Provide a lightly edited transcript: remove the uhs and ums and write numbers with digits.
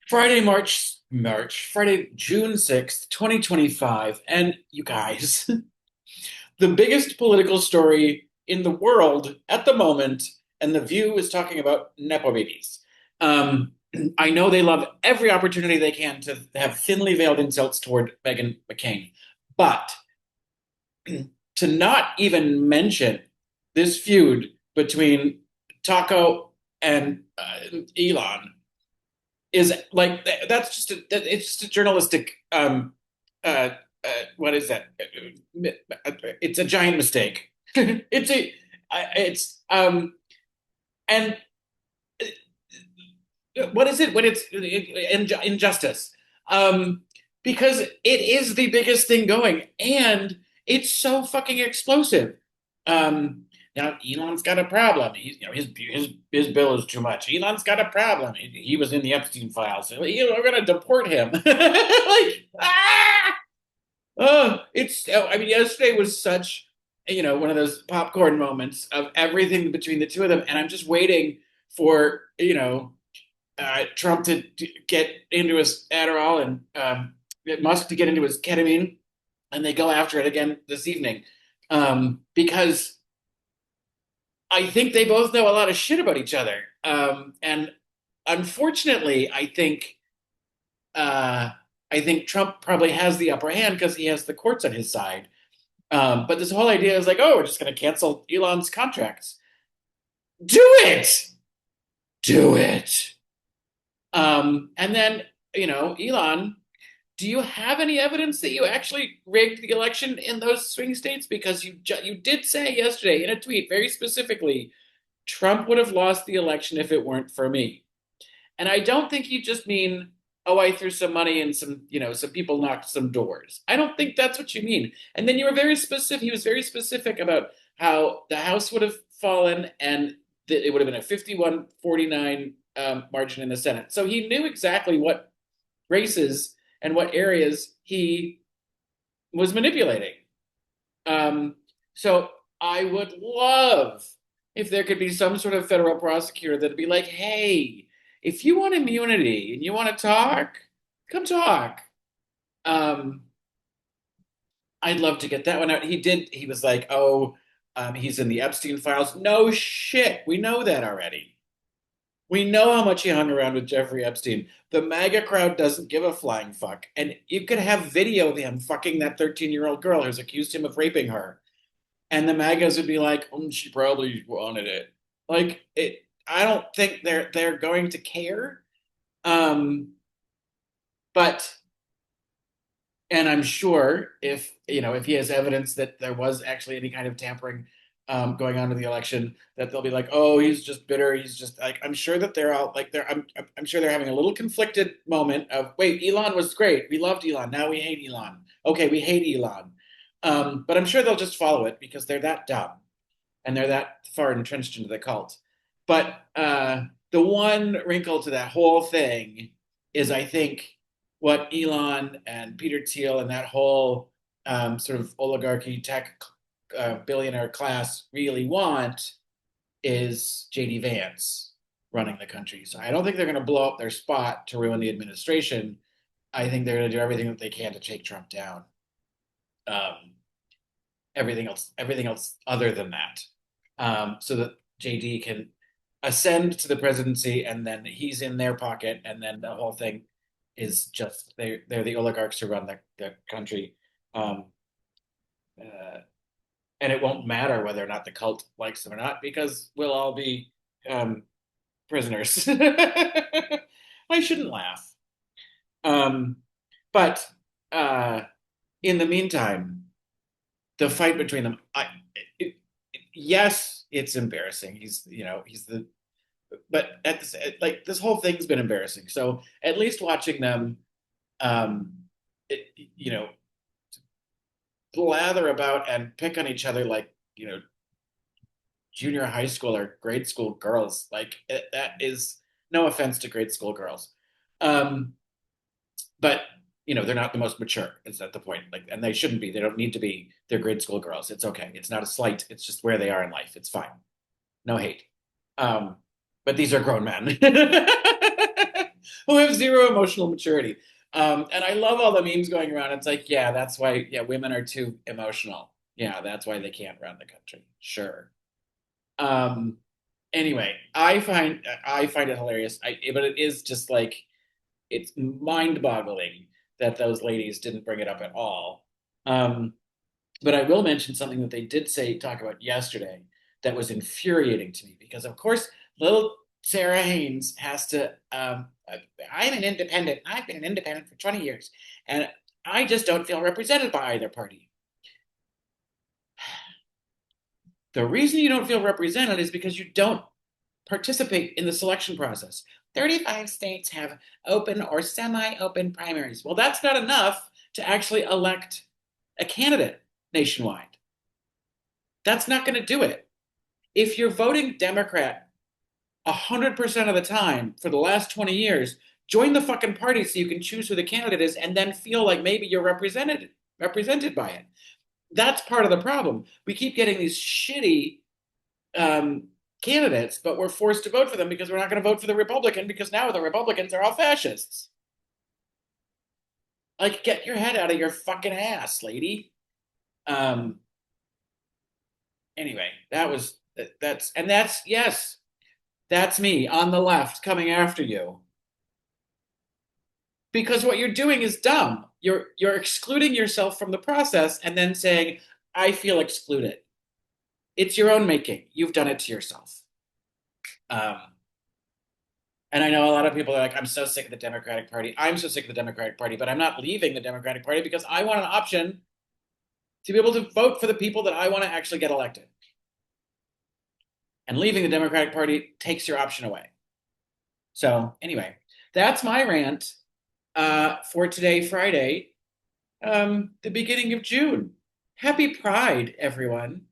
Friday, June 6th, 2025. And you guys, the biggest political story in the world at the moment, and The View is talking about nepobabies. Um, I know they love every opportunity they can to have thinly veiled insults toward Meghan McCain, but to not even mention this feud between Taco and Elon is like that's just it's just a journalistic uh, what is that? It's a giant mistake. It's and what is it when it's injustice? Um, because it is the biggest thing going, and it's so fucking explosive. Um, Now Elon's got a problem. He's his bill is too much. Elon's got a problem. He was in the Epstein files. So, we're gonna deport him. Like ah! Oh, it's. I mean, yesterday was such, one of those popcorn moments of everything between the two of them, and I'm just waiting for, Trump to get into his Adderall and Musk to get into his ketamine, and they go after it again this evening, because I think they both know a lot of shit about each other, and unfortunately, uh, I think Trump probably has the upper hand because he has the courts on his side. But this whole idea is like, oh, we're just going to cancel Elon's contracts. Do it, do it. And then, Elon, do you have any evidence that you actually rigged the election in those swing states? Because you did say yesterday in a tweet very specifically, Trump would have lost the election if it weren't for me. And I don't think you just mean, oh, I threw some money and some people knocked some doors. I don't think that's what you mean. And then you were very specific. He was very specific about how the House would have fallen and that it would have been a 51-49 margin in the Senate. So he knew exactly what races and what areas he was manipulating. Um, so I would love if there could be some sort of federal prosecutor that'd be like, hey, if you want immunity and you want to talk, come talk. Um, I'd love to get that one out. He was like, oh, he's in the Epstein files. No shit. We know that already. We know how much he hung around with Jeffrey Epstein. The MAGA crowd doesn't give a flying fuck. And you could have video of him fucking that 13-year-old girl who's accused him of raping her. And the MAGAs would be like, she probably wanted it. Like it, I don't think they're going to care. Um, but and I'm sure if he has evidence that there was actually any kind of tampering going on with the election, that they'll be like, oh, he's just bitter. He's just like, I'm sure that they're all like I'm sure they're having a little conflicted moment of, wait, Elon was great. We loved Elon. Now we hate Elon. Okay, we hate Elon. But I'm sure they'll just follow it because they're that dumb and they're that far entrenched into the cult. But the one wrinkle to that whole thing is, I think, what Elon and Peter Thiel and that whole sort of oligarchy tech billionaire class really want is JD Vance running the country. So I don't think they're going to blow up their spot to ruin the administration. I think they're going to do everything that they can to take Trump down. Um, everything else other than that, so that JD can ascend to the presidency, and then he's in their pocket, and then the whole thing is just they're the oligarchs who run the country, um, uh, and it won't matter whether or not the cult likes them or not because we'll all be prisoners. I shouldn't laugh, um, but uh, in the meantime, the fight between them, it, yes, it's embarrassing. He's the but at this, like this whole thing's been embarrassing. So at least watching them, um, it, you know, blather about and pick on each other like junior high school or grade school girls. Like that is no offense to grade school girls, um, but they're not the most mature. Is that the point? Like, and they shouldn't be. They don't need to be. They're grade school girls. It's okay. It's not a slight. It's just where they are in life. It's fine. No hate. Um, but these are grown men. who have zero emotional maturity. And I love all the memes going around. It's like, yeah, that's why, yeah, women are too emotional. Yeah, that's why they can't run the country. Sure. Um, anyway, I find it hilarious. But it is just like it's mind-boggling that those ladies didn't bring it up at all. Um, but I will mention something that they did talk about yesterday that was infuriating to me because, of course, little Sarah Haynes has to. I'm an independent. I've been an independent for 20 years, and I just don't feel represented by either party. The reason you don't feel represented is because you don't participate in the selection process. 35 states have open or semi open primaries. Well, that's not enough to actually elect a candidate nationwide. That's not going to do it. If you're voting Democrat 100% of the time for the last 20 years, join the fucking party so you can choose who the candidate is and then feel like maybe you're represented by it. That's part of the problem. We keep getting these shitty candidates, but we're forced to vote for them because we're not going to vote for the Republican because now the Republicans are all fascists. Like, get your head out of your fucking ass, lady. Um. Anyway, that's yes, that's me on the left coming after you because what you're doing is dumb. You're excluding yourself from the process and then saying, "I feel excluded." It's your own making. You've done it to yourself. Um, And I know a lot of people are like, I'm so sick of the Democratic Party. I'm so sick of the Democratic Party, but I'm not leaving the Democratic Party because I want an option to be able to vote for the people that I want to actually get elected. And leaving the Democratic Party takes your option away. So, anyway, that's my rant for today, Friday, the beginning of June. Happy Pride, everyone.